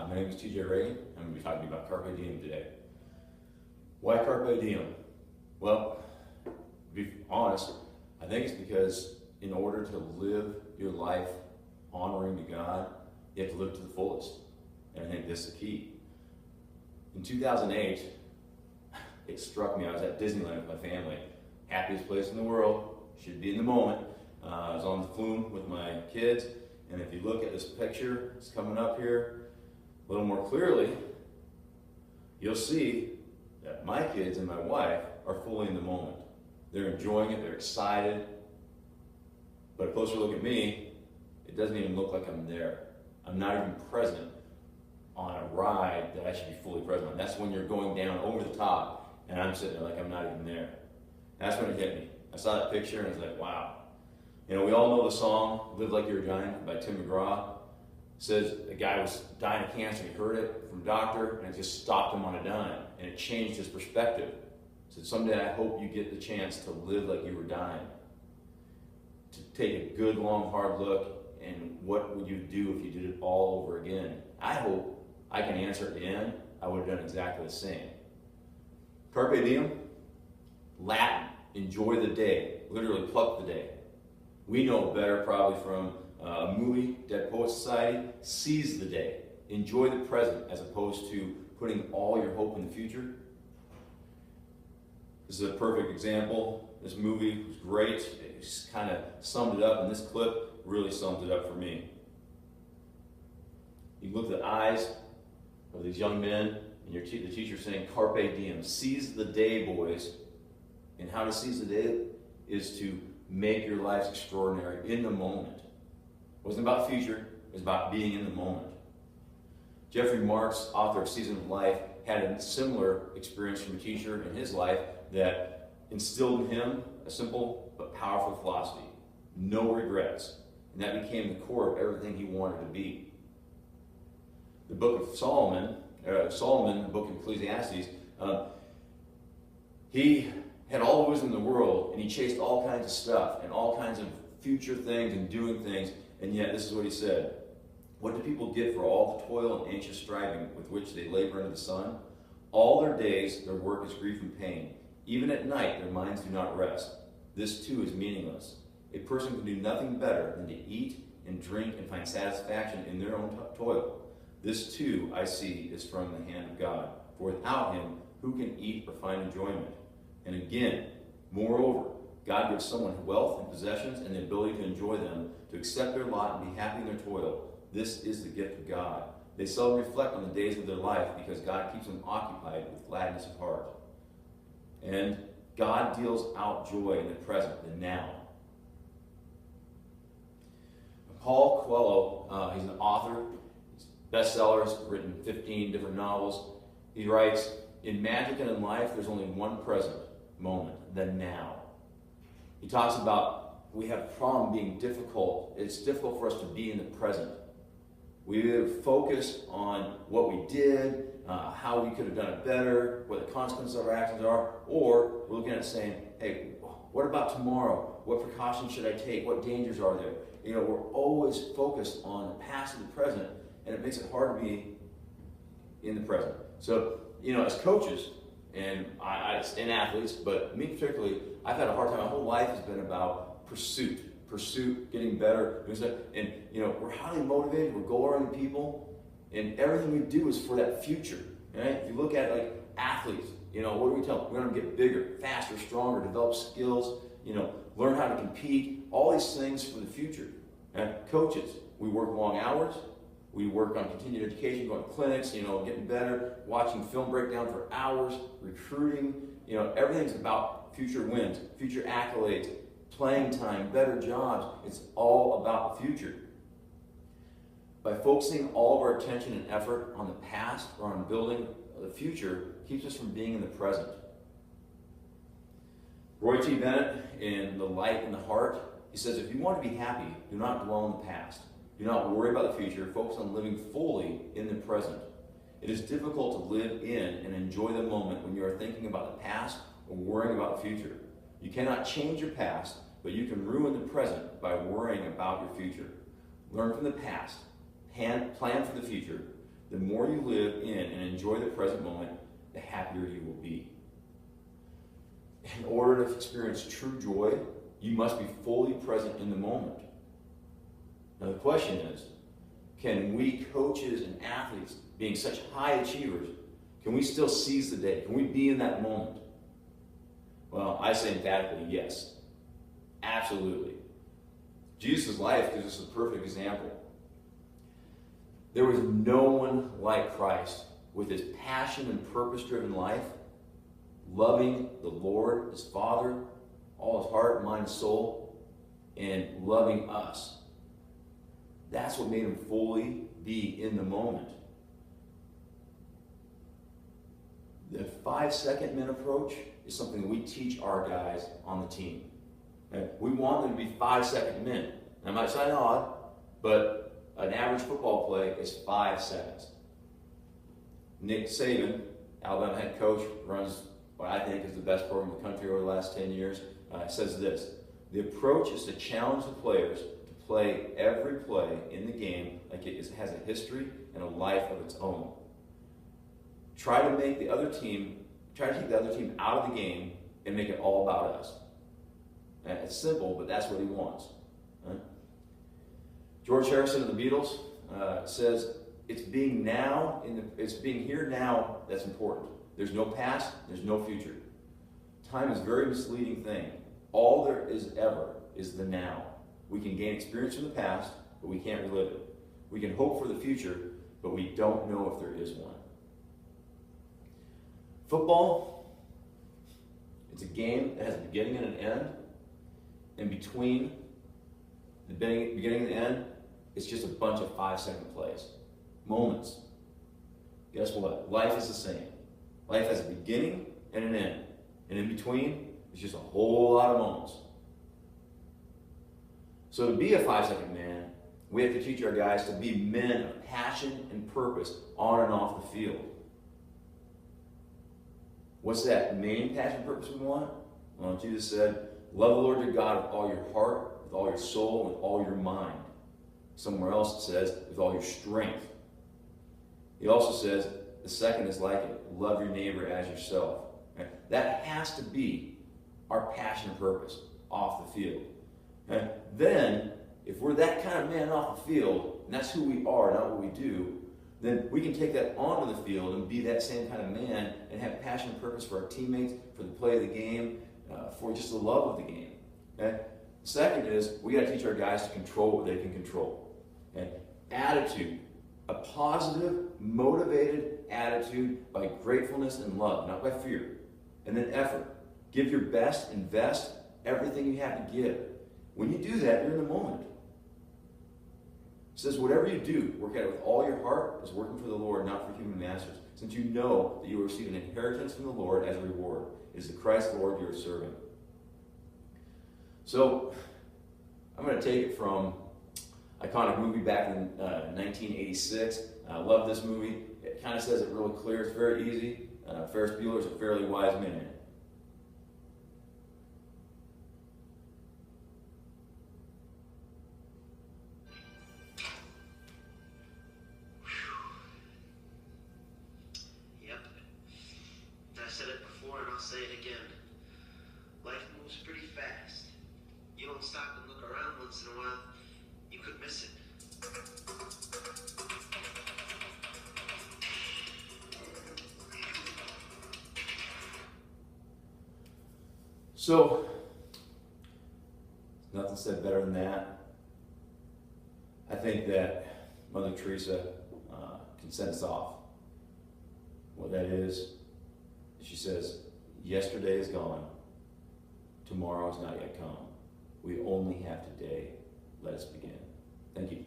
My name is TJ Reagan. I'm going to be talking about Carpe Diem today. Why Carpe Diem? Well, to be honest, I think it's because in order to live your life honoring to God, you have to live to the fullest. And I think this is the key. In 2008, it struck me. I was at Disneyland with my family. Happiest place in the world. Should be in the moment. I was on the flume with my kids. And if you look at this picture, it's coming up here a little more clearly, you'll see that my kids and my wife are fully in the moment. They're enjoying it, they're excited. But a closer look at me, it doesn't even look like I'm there. I'm not even present on a ride that I should be fully present on. That's when you're going down over the top, and I'm sitting there like I'm not even there. That's when it hit me. I saw that picture and I was like, wow. You know, we all know the song, Live Like You're Dying by Tim McGraw. It says a guy was dying of cancer, he heard it from a doctor, and it just stopped him on a dime, and it changed his perspective. He said, someday I hope you get the chance to live like you were dying. To take a good, long, hard look, and what would you do if you did it all over again? I hope I can answer at the end, I would have done exactly the same. Carpe Diem, Latin, enjoy the day, literally pluck the day. We know better probably from a movie, Dead Poets Society, seize the day. Enjoy the present as opposed to putting all your hope in the future. This is a perfect example. This movie was great. It just kind of summed it up, and this clip really sums it up for me. You look at the eyes of these young men, and the teacher saying, Carpe Diem, seize the day, boys. And how to seize the day is to make your lives extraordinary in the moment. It wasn't about the future, it was about being in the moment. Jeffrey Marks, author of Season of Life, had a similar experience from a teacher in his life that instilled in him a simple but powerful philosophy: no regrets. And that became the core of everything he wanted to be. The book of Solomon, the book of Ecclesiastes, he had all the wisdom in the world, and he chased all kinds of stuff and all kinds of future things and doing things, and yet this is what he said: what do people get for all the toil and anxious striving with which they labor under the sun? All their days their work is grief and pain. Even at night their minds do not rest. This too is meaningless. A person can do nothing better than to eat and drink and find satisfaction in their own toil. This too, I see, is from the hand of God. For without him, who can eat or find enjoyment? And again, moreover, God gives someone wealth and possessions and the ability to enjoy them, to accept their lot and be happy in their toil. This is the gift of God. They seldom reflect on the days of their life because God keeps them occupied with gladness of heart. And God deals out joy in the present, the now. Paul Coelho, he's an author, bestsellers, written 15 different novels. He writes, in magic and in life, there's only one present moment, the now. He talks about we have a problem being difficult. It's difficult for us to be in the present. We focus on what we did, how we could have done it better, what the consequences of our actions are, or we're looking at it saying, hey, what about tomorrow? What precautions should I take? What dangers are there? You know, we're always focused on the past and the present, and it makes it hard to be in the present. So, you know, as coaches, and athletes, but me particularly, I've had a hard time. My whole life has been about pursuit, getting better, and you know, we're highly motivated, we're goal-oriented people, and everything we do is for that future. Right? If you look at like athletes, you know, what do we tell them? We're going to get bigger, faster, stronger, develop skills, you know, learn how to compete, all these things for the future. And coaches, we work long hours. We work on continued education, going to clinics, you know, getting better, watching film breakdown for hours, recruiting, you know, everything's about future wins, future accolades, playing time, better jobs. It's all about the future. By focusing all of our attention and effort on the past or on building the future, keeps us from being in the present. Roy T. Bennett in The Light in the Heart, he says, if you want to be happy, do not dwell in the past. Do not worry about the future. Focus on living fully in the present. It is difficult to live in and enjoy the moment when you are thinking about the past or worrying about the future. You cannot change your past, but you can ruin the present by worrying about your future. Learn from the past, plan for the future, the more you live in and enjoy the present moment, the happier you will be. In order to experience true joy, you must be fully present in the moment. Now the question is, can we coaches and athletes, being such high achievers, can we still seize the day? Can we be in that moment? Well, I say emphatically yes. Absolutely. Jesus' life gives us a perfect example. There was no one like Christ with his passion and purpose-driven life, loving the Lord, his Father, all his heart, mind, and soul, and loving us. That's what made him fully be in the moment. The 5-second min approach is something that we teach our guys on the team. Okay? We want them to be 5-second min. That might sound odd, but an average football play is 5 seconds. Nick Saban, Alabama head coach, runs what I think is the best program in the country over the last 10 years, says this: the approach is to challenge the players to play every play in the game like it has a history and a life of its own. Try to take the other team out of the game and make it all about us. And it's simple, but that's what he wants. Right? George Harrison of the Beatles says, it's being here now that's important. There's no past, there's no future. Time is a very misleading thing. All there is ever is the now. We can gain experience from the past, but we can't relive it. We can hope for the future, but we don't know if there is one. Football, it's a game that has a beginning and an end. And between the beginning and the end, it's just a bunch of 5-second plays. Moments. Guess what? Life is the same. Life has a beginning and an end. And in between, it's just a whole lot of moments. So to be a 5-second man, we have to teach our guys to be men of passion and purpose on and off the field. What's that main passion and purpose we want? Well, Jesus said, love the Lord your God with all your heart, with all your soul, with all your mind. Somewhere else it says, with all your strength. He also says, the second is like it, love your neighbor as yourself. Okay? That has to be our passion and purpose off the field. Okay? Then, if we're that kind of man off the field, and that's who we are, not what we do, then we can take that onto the field and be that same kind of man and have passion and purpose for our teammates, for the play of the game, for just the love of the game. Okay? Second is, we got to teach our guys to control what they can control. Okay? Attitude. A positive, motivated attitude by gratefulness and love, not by fear. And then effort. Give your best, invest everything you have to give. When you do that, you're in the moment. It says, whatever you do, work at it with all your heart as working for the Lord, not for human masters, since you know that you will receive an inheritance from the Lord as a reward. It is the Christ Lord you are serving. So, I'm going to take it from iconic movie back in 1986. I love this movie. It kind of says it really clear. It's very easy. Ferris Bueller's a fairly wise man. Yep. I said it before and I'll say it again. Life moves pretty fast. You don't stop and look around once in a while, you could miss it. So, nothing said better than that. I think that Mother Teresa can send us off. What that is, she says, yesterday is gone, tomorrow is not yet come. We only have today. Let us begin. Thank you.